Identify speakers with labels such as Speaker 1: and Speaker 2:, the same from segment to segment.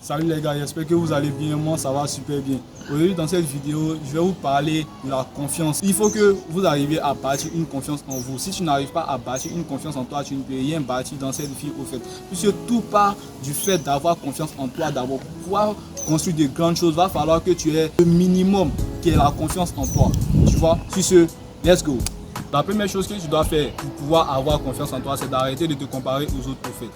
Speaker 1: Salut les gars, j'espère que vous allez bien, moi ça va super bien. Aujourd'hui dans cette vidéo, je vais vous parler de la confiance. Il faut que vous arriviez à bâtir une confiance en vous. Si tu n'arrives pas à bâtir une confiance en toi, tu ne peux rien bâtir dans cette vie au fait. Puisque tout part du fait d'avoir confiance en toi d'abord. Pour pouvoir construire de grandes choses, il va falloir que tu aies le minimum qui est la confiance en toi. Tu vois, sur ce, let's go. La première chose que tu dois faire pour pouvoir avoir confiance en toi, c'est d'arrêter de te comparer aux autres au fait.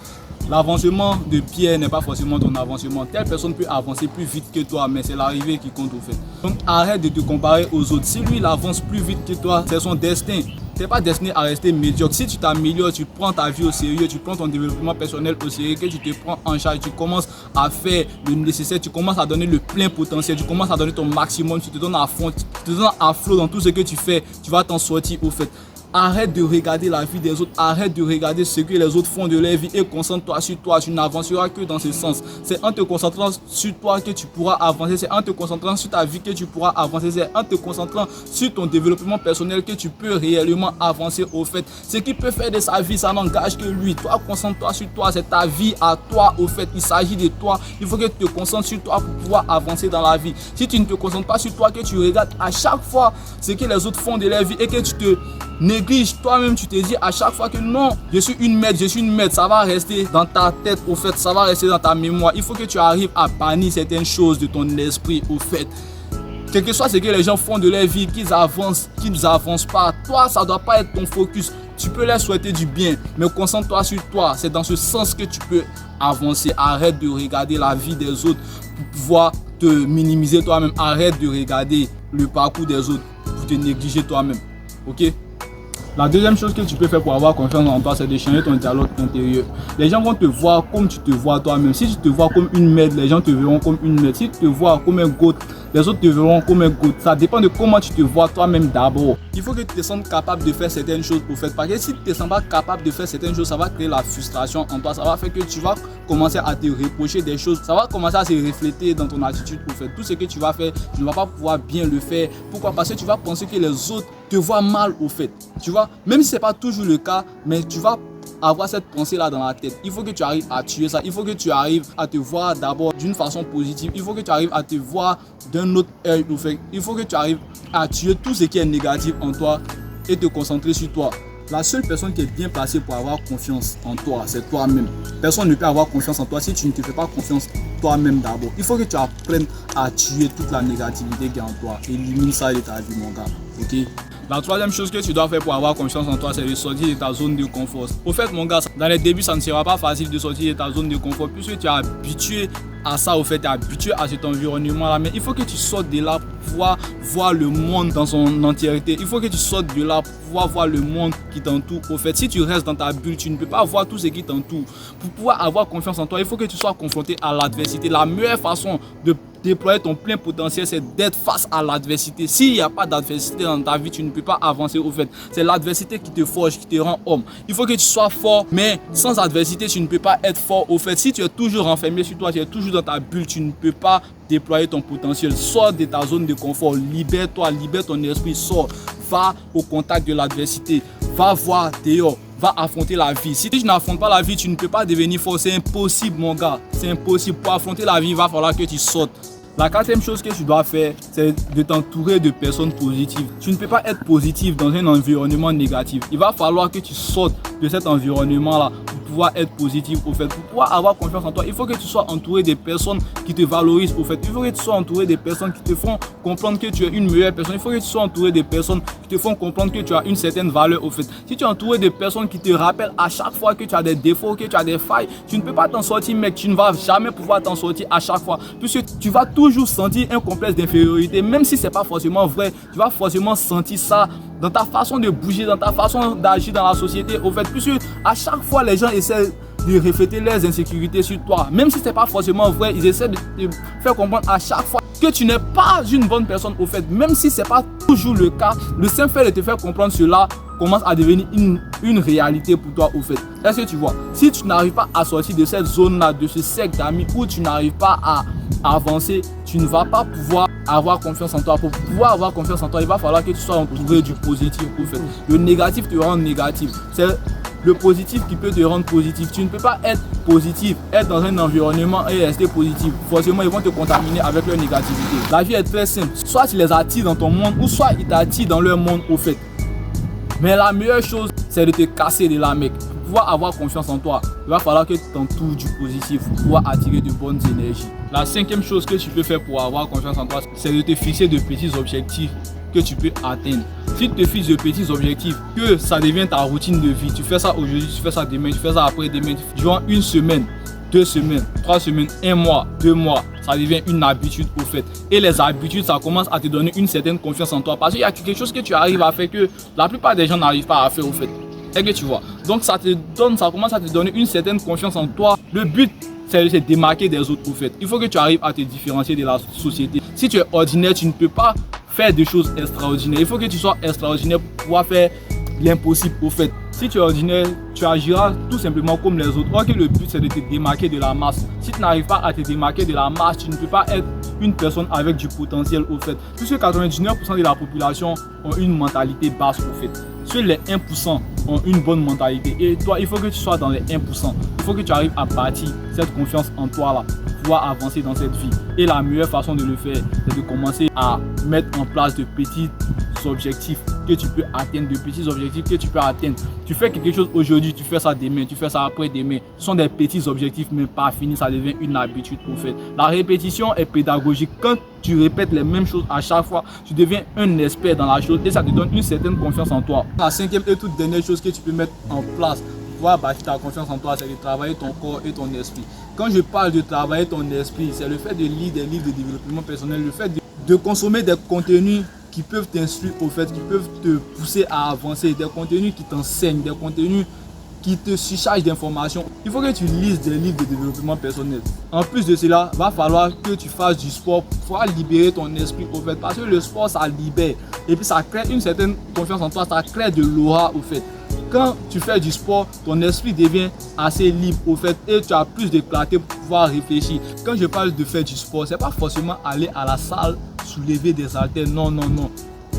Speaker 1: L'avancement de Pierre n'est pas forcément ton avancement. Telle personne peut avancer plus vite que toi, mais c'est l'arrivée qui compte au fait. Donc arrête de te comparer aux autres. Si lui il avance plus vite que toi, c'est son destin. Tu n'es pas destiné à rester médiocre. Si tu t'améliores, tu prends ta vie au sérieux, tu prends ton développement personnel au sérieux, que tu te prends en charge, tu commences à faire le nécessaire, tu commences à donner le plein potentiel, tu commences à donner ton maximum, tu te donnes à fond, tu te donnes à flot dans tout ce que tu fais, tu vas t'en sortir au fait. Arrête de regarder la vie des autres, arrête de regarder ce que les autres font de leur vie et concentre-toi sur toi. Tu n'avanceras que dans ce sens. C'est en te concentrant sur toi que tu pourras avancer. C'est en te concentrant sur ta vie que tu pourras avancer. C'est en te concentrant sur ton développement personnel que tu peux réellement avancer au fait. Ce qui peut faire de sa vie, ça n'engage que lui. Toi, concentre-toi sur toi. C'est ta vie à toi au fait. Il s'agit de toi. Il faut que tu te concentres sur toi pour pouvoir avancer dans la vie. Si tu ne te concentres pas sur toi, que tu regardes à chaque fois ce que les autres font de leur vie et que tu te néglige toi-même, tu te dis à chaque fois que non, je suis une maître, ça va rester dans ta tête au fait, ça va rester dans ta mémoire. Il faut que tu arrives à bannir certaines choses de ton esprit au fait. Quel que soit ce que les gens font de leur vie, qu'ils avancent pas, toi ça doit pas être ton focus. Tu peux leur souhaiter du bien, mais concentre-toi sur toi. C'est dans ce sens que tu peux avancer. Arrête de regarder la vie des autres pour pouvoir te minimiser toi-même. Arrête de regarder le parcours des autres pour te négliger toi-même. Ok? La deuxième chose que tu peux faire pour avoir confiance en toi, c'est de changer ton dialogue intérieur. Les gens vont te voir comme tu te vois toi-même. Si tu te vois comme une merde, les gens te verront comme une merde. Si tu te vois comme un goat, les autres te verront comme un goat. Ça dépend de comment tu te vois toi-même d'abord. Il faut que tu te sentes capable de faire certaines choses pour faire. Parce que si tu ne te sens pas capable de faire certaines choses, ça va créer la frustration en toi. Ça va faire que tu vas commencer à te reprocher des choses. Ça va commencer à se refléter dans ton attitude pour faire. Tout ce que tu vas faire, tu ne vas pas pouvoir bien le faire. Pourquoi? Parce que tu vas penser que les autres te voient mal au fait. Tu vois, même si ce n'est pas toujours le cas, mais tu vas avoir cette pensée-là dans la tête. Il faut que tu arrives à tuer ça. Il faut que tu arrives à te voir d'abord d'une façon positive. Il faut que tu arrives à te voir d'un autre œil au fait. Il faut que tu arrives à tuer tout ce qui est négatif en toi et te concentrer sur toi. La seule personne qui est bien placée pour avoir confiance en toi, c'est toi-même. Personne ne peut avoir confiance en toi si tu ne te fais pas confiance toi-même d'abord. Il faut que tu apprennes à tuer toute la négativité qui est en toi. Élimine ça de ta vie, mon gars. Ok? La troisième chose que tu dois faire pour avoir confiance en toi, c'est de sortir de ta zone de confort. Au fait, mon gars, dans les débuts, ça ne sera pas facile de sortir de ta zone de confort puisque tu es habitué à ça, au fait, tu es habitué à cet environnement-là. Mais il faut que tu sortes de là pour pouvoir voir le monde dans son entièreté. Il faut que tu sortes de là pour pouvoir voir le monde qui t'entoure. Au fait, si tu restes dans ta bulle, tu ne peux pas voir tout ce qui t'entoure. Pour pouvoir avoir confiance en toi, il faut que tu sois confronté à l'adversité. La meilleure façon de déployer ton plein potentiel, c'est d'être face à l'adversité. S'il n'y a pas d'adversité dans ta vie, tu ne peux pas avancer au fait. C'est l'adversité qui te forge, qui te rend homme. Il faut que tu sois fort, mais sans adversité, tu ne peux pas être fort au fait. Si tu es toujours renfermé sur toi, tu es toujours dans ta bulle, tu ne peux pas déployer ton potentiel. Sors de ta zone de confort, libère-toi, libère ton esprit, sors, va au contact de l'adversité, va voir dehors. Va affronter la vie. Si tu n'affrontes pas la vie, tu ne peux pas devenir fort. C'est impossible, mon gars. C'est impossible. Pour affronter la vie, il va falloir que tu sautes. La quatrième chose que tu dois faire, c'est de t'entourer de personnes positives. Tu ne peux pas être positif dans un environnement négatif. Il va falloir que tu sortes de cet environnement-là pour pouvoir être positif au fait. Pour pouvoir avoir confiance en toi, il faut que tu sois entouré de personnes qui te valorisent au fait. Il faut que tu sois entouré de personnes qui te font comprendre que tu es une meilleure personne. Il faut que tu sois entouré de personnes qui te font comprendre que tu as une certaine valeur au fait. Si tu es entouré de personnes qui te rappellent à chaque fois que tu as des défauts, que tu as des failles, tu ne peux pas t'en sortir, mec. Tu ne vas jamais pouvoir t'en sortir à chaque fois. Puisque tu vas toujours sentir un complexe d'infériorité. Même si ce n'est pas forcément vrai, tu vas forcément sentir ça dans ta façon de bouger, dans ta façon d'agir dans la société. Au fait, puisque à chaque fois, les gens essaient de refléter leurs insécurités sur toi. Même si ce n'est pas forcément vrai, ils essaient de te faire comprendre à chaque fois que tu n'es pas une bonne personne au fait. Même si ce n'est pas toujours le cas, le simple fait de te faire comprendre cela commence à devenir une réalité pour toi au fait. Est-ce que tu vois? Si tu n'arrives pas à sortir de cette zone-là, de ce cercle d'amis où tu n'arrives pas à avancer, tu ne vas pas pouvoir avoir confiance en toi. Pour pouvoir avoir confiance en toi, il va falloir que tu sois entouré du positif au fait. Le négatif te rend négatif. C'est le positif qui peut te rendre positif. Tu ne peux pas être positif, être dans un environnement et rester positif. Forcément, ils vont te contaminer avec leur négativité. La vie est très simple. Soit tu les attires dans ton monde, ou soit ils t'attirent dans leur monde au fait. Mais la meilleure chose, c'est de te casser de là, mec. Pour pouvoir avoir confiance en toi, il va falloir que tu t'entoures du positif pour pouvoir attirer de bonnes énergies. La cinquième chose que tu peux faire pour avoir confiance en toi, c'est de te fixer de petits objectifs que tu peux atteindre. Si tu te fixes de petits objectifs, que ça devient ta routine de vie, tu fais ça aujourd'hui, tu fais ça demain, tu fais ça après-demain, durant une semaine, 2 semaines, 3 semaines, 1 mois, 2 mois, ça devient une habitude au fait. Et les habitudes, ça commence à te donner une certaine confiance en toi. Parce qu'il y a quelque chose que tu arrives à faire que la plupart des gens n'arrivent pas à faire au fait. C'est que tu vois. Donc ça commence à te donner une certaine confiance en toi. Le but, c'est de se démarquer des autres au fait. Il faut que tu arrives à te différencier de la société. Si tu es ordinaire, tu ne peux pas faire des choses extraordinaires. Il faut que tu sois extraordinaire pour pouvoir faire l'impossible au fait. Si tu es ordinaire, tu agiras tout simplement comme les autres. Or que le but c'est de te démarquer de la masse. Si tu n'arrives pas à te démarquer de la masse, tu ne peux pas être une personne avec du potentiel au fait. Puisque 99% de la population ont une mentalité basse au fait. Seuls les 1% ont une bonne mentalité. Et toi, il faut que tu sois dans les 1%. Il faut que tu arrives à bâtir cette confiance en toi là, pour pouvoir avancer dans cette vie. Et la meilleure façon de le faire, c'est de commencer à mettre en place de petits objectifs que tu peux atteindre, de petits objectifs que tu peux atteindre. Tu fais quelque chose aujourd'hui, tu fais ça demain, tu fais ça après-demain. Ce sont des petits objectifs, mais pas finis, ça devient une habitude au fait. La répétition est pédagogique. Quand tu répètes les mêmes choses à chaque fois, tu deviens un expert dans la chose et ça te donne une certaine confiance en toi. La cinquième et toute dernière chose que tu peux mettre en place pour pouvoir bâtir ta confiance en toi, c'est de travailler ton corps et ton esprit. Quand je parle de travailler ton esprit, c'est le fait de lire des livres de développement personnel, le fait de consommer des contenus qui peuvent t'instruire au fait, qui peuvent te pousser à avancer, des contenus qui t'enseignent, des contenus qui te surchargent d'informations. Il faut que tu lises des livres de développement personnel. En plus de cela, il va falloir que tu fasses du sport pour pouvoir libérer ton esprit au fait, parce que le sport ça libère et puis ça crée une certaine confiance en toi, ça crée de l'aura au fait. Quand tu fais du sport, ton esprit devient assez libre au fait et tu as plus de clarté pour pouvoir réfléchir. Quand je parle de faire du sport, c'est pas forcément aller à la salle, soulever des haltères, non.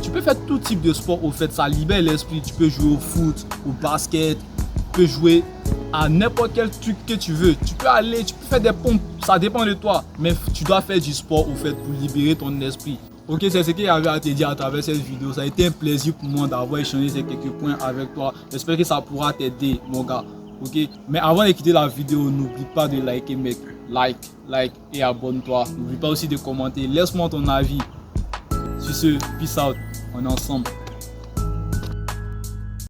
Speaker 1: Tu peux faire tout type de sport au fait, ça libère l'esprit. Tu peux jouer au foot, au basket, tu peux jouer à n'importe quel truc que tu veux. Tu peux faire des pompes, ça dépend de toi. Mais tu dois faire du sport au fait pour libérer ton esprit. Ok, c'est ce qu'il y avait à te dire à travers cette vidéo. Ça a été un plaisir pour moi d'avoir échangé ces quelques points avec toi. J'espère que ça pourra t'aider, mon gars. Ok, mais avant de quitter la vidéo, n'oublie pas de liker, mec. Like et abonne-toi. N'oublie pas aussi de commenter. Laisse-moi ton avis. Sur ce, peace out. On est ensemble.